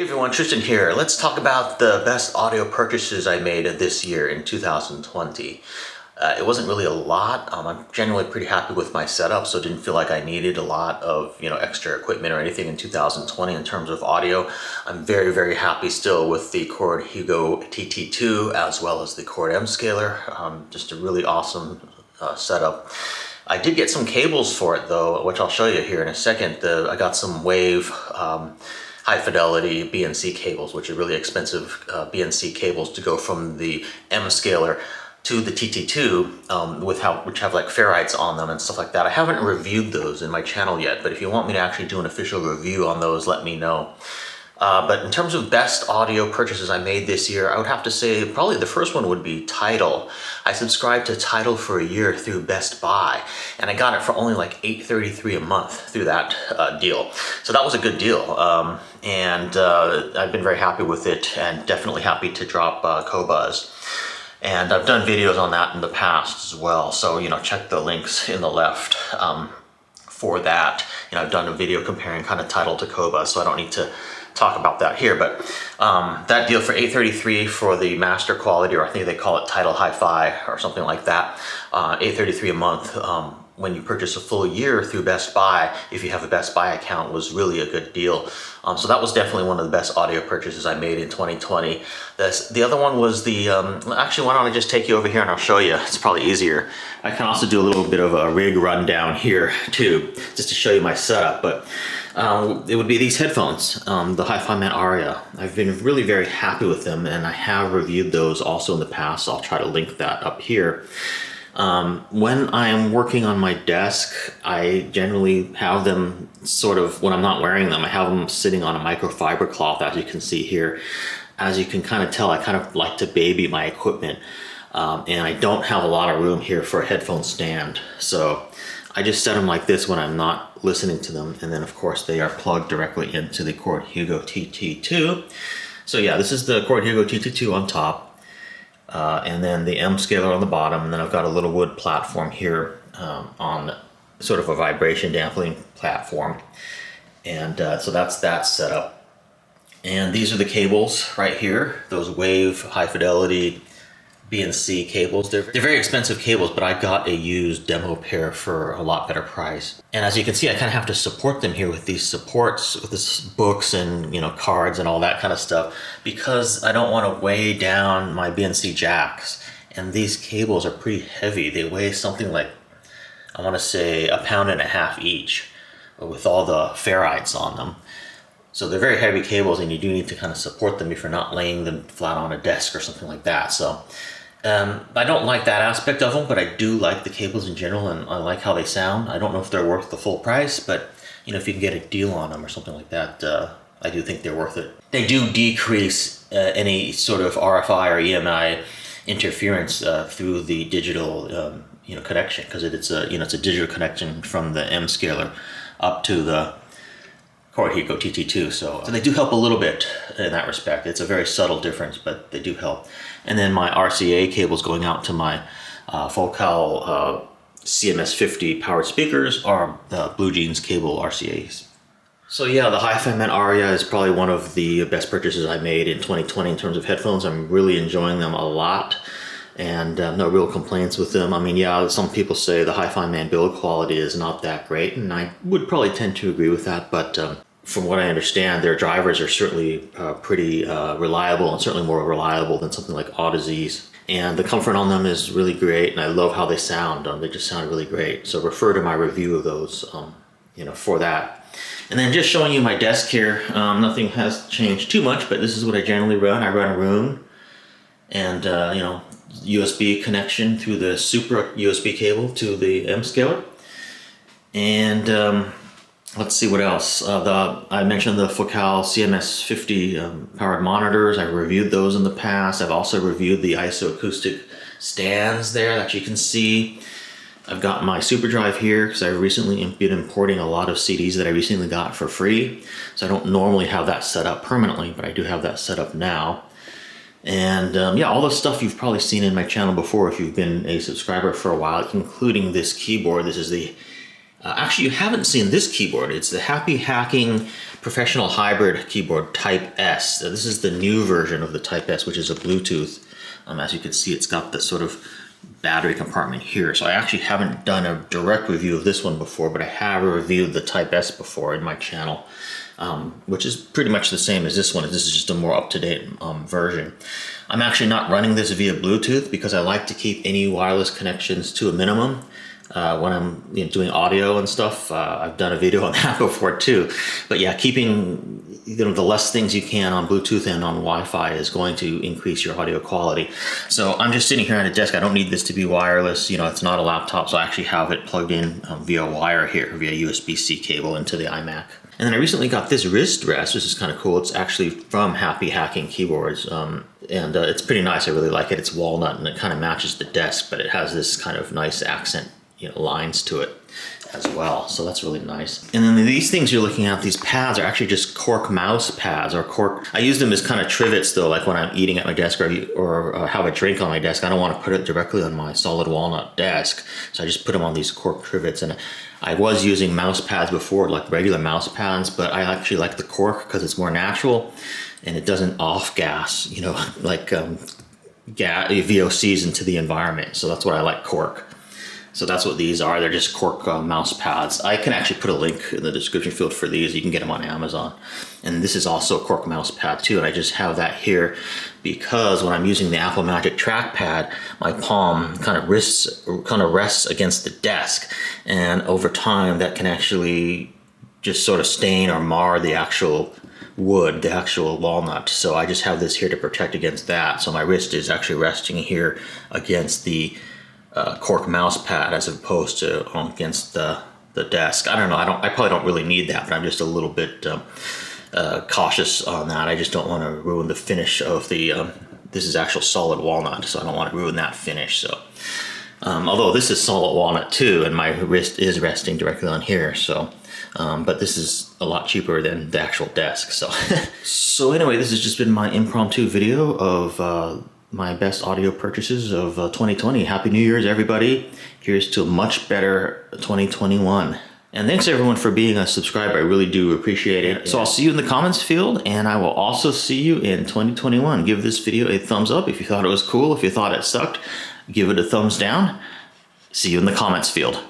Hey everyone, Tristan here. Let's talk about the best audio purchases I made this year in 2020. It wasn't really a lot. I'm generally pretty happy with my setup, so didn't feel like I needed a lot of extra equipment or anything in 2020 in terms of audio. I'm very happy still with the Chord Hugo TT2 as well as the Chord M Scaler. Just a really awesome setup. I did get some cables for it though, which I'll show you here in a second. I got some Wave high fidelity BNC cables, which are really expensive BNC cables to go from the M Scaler to the TT2 which have like ferrites on them and stuff like that. I haven't reviewed those in my channel yet, but if you want me to actually do an official review on those, let me know. But in terms of best audio purchases I made this year, I would have to say probably the first one would be Tidal. I subscribed to Tidal for a year through Best Buy, and I got it for only like $8.33 a month through that deal. So that was a good deal, and I've been very happy with it, and definitely happy to drop Qobuz. And I've done videos on that in the past as well, so check the links in the left for that. I've done a video comparing kind of Tidal to Qobuz, so I don't need to talk about that here, but that deal for $8.33 for the master quality, or I think they call it Tidal Hi-Fi or something like that, $8.33 a month when you purchase a full year through Best Buy, if you have a Best Buy account, was really a good deal. So that was definitely one of the best audio purchases I made in 2020. The other one was the, actually why don't I just take you over here and I'll show you, it's probably easier. I can also do a little bit of a rig rundown here too, just to show you my setup, but it would be these headphones, the HiFiMan Aria. I've been really very happy with them, and I have reviewed those also in the past, so I'll try to link that up here. When I am working on my desk, I generally have them sort of, when I'm not wearing them, I have them sitting on a microfiber cloth, as you can see here. As you can kind of tell, I kind of like to baby my equipment, and I don't have a lot of room here for a headphone stand. So I just set them like this when I'm not listening to them, and then of course they are plugged directly into the Chord Hugo TT2. So yeah, this is the Chord Hugo TT2 on top. And then the M Scaler on the bottom, and then I've got a little wood platform here on sort of a vibration dampening platform. And so that's that setup. And these are the cables right here, those Wave high fidelity BNC cables. They're very expensive cables, but I got a used demo pair for a lot better price. And as you can see, I kind of have to support them here with these supports, with this books and cards and all that kind of stuff, because I don't want to weigh down my BNC jacks. And these cables are pretty heavy. They weigh something like, I want to say, 1.5 pounds each, with all the ferrites on them. So they're very heavy cables, and you do need to kind of support them if you're not laying them flat on a desk or something like that. So I don't like that aspect of them, but I do like the cables in general, and I like how they sound. I don't know if they're worth the full price, but if you can get a deal on them or something like that, I do think they're worth it. They do decrease any sort of RFI or EMI interference through the digital connection, because it's a it's a digital connection from the M Scaler up to the Chord Hugo TT2, so they do help a little bit in that respect. It's a very subtle difference, but they do help. And then my RCA cables going out to my Focal CMS50 powered speakers are the Blue Jeans cable RCAs. So yeah, the HiFiMan Aria is probably one of the best purchases I made in 2020 in terms of headphones. I'm really enjoying them a lot, and no real complaints with them. I mean, yeah, some people say the HiFiMan build quality is not that great, and I would probably tend to agree with that, but from what I understand, their drivers are certainly pretty reliable, and certainly more reliable than something like Audizee's. And the comfort on them is really great, and I love how they sound. They just sound really great. So refer to my review of those, for that. And then just showing you my desk here, nothing has changed too much, but this is what I generally run. I run a Roon, and USB connection through the Supra USB cable to the M Scaler. And let's see what else. I mentioned the Focal CMS50 powered monitors. I reviewed those in the past. I've also reviewed the isoacoustic stands there that you can see. I've got my SuperDrive here because I've recently been importing a lot of CDs that I recently got for free. So I don't normally have that set up permanently, but I do have that set up now. And yeah, all the stuff you've probably seen in my channel before if you've been a subscriber for a while, including this keyboard. This is the Actually, you haven't seen this keyboard. It's the Happy Hacking Professional Hybrid Keyboard Type S. So this is the new version of the Type S, which is a Bluetooth. As you can see, it's got the sort of battery compartment here. So I actually haven't done a direct review of this one before, but I have reviewed the Type S before in my channel, which is pretty much the same as this one. This is just a more up-to-date version. I'm actually not running this via Bluetooth because I like to keep any wireless connections to a minimum. When I'm doing audio and stuff. I've done a video on that before too. But yeah, keeping the less things you can on Bluetooth and on Wi-Fi is going to increase your audio quality. So I'm just sitting here on a desk. I don't need this to be wireless. It's not a laptop, so I actually have it plugged in via wire here, via USB-C cable into the iMac. And then I recently got this wrist rest. This is kind of cool. It's actually from Happy Hacking Keyboards. And it's pretty nice. I really like it. It's walnut and it kind of matches the desk, but it has this kind of nice accent lines to it as well, so that's really nice. And then these things you're looking at, these pads, are actually just cork mouse pads, or cork. I use them as kind of trivets though, like when I'm eating at my desk or have a drink on my desk. I don't want to put it directly on my solid walnut desk, so I just put them on these cork trivets. And I was using mouse pads before, like regular mouse pads, but I actually like the cork because it's more natural and it doesn't off gas, like VOCs into the environment. So that's why I like cork. So that's what these are. They're just cork mouse pads. I can actually put a link in the description field for these. You can get them on Amazon. And this is also a cork mouse pad too. And I just have that here because when I'm using the Apple Magic Trackpad, my palm kind of rests against the desk. And over time, that can actually just sort of stain or mar the actual wood, the actual walnut. So I just have this here to protect against that. So my wrist is actually resting here against the cork mouse pad as opposed to against the desk. I don't know. I probably don't really need that, but I'm just a little bit cautious on that. I just don't want to ruin the finish of the. This is actual solid walnut, so I don't want to ruin that finish. So, although this is solid walnut too, and my wrist is resting directly on here, so. But this is a lot cheaper than the actual desk. So, so anyway, this has just been my impromptu video of. My best audio purchases of 2020. Happy New Year's, everybody. Here's to a much better 2021. And thanks everyone for being a subscriber. I really do appreciate it. So I'll see you in the comments field, and I will also see you in 2021. Give this video a thumbs up if you thought it was cool. If you thought it sucked, give it a thumbs down. See you in the comments field.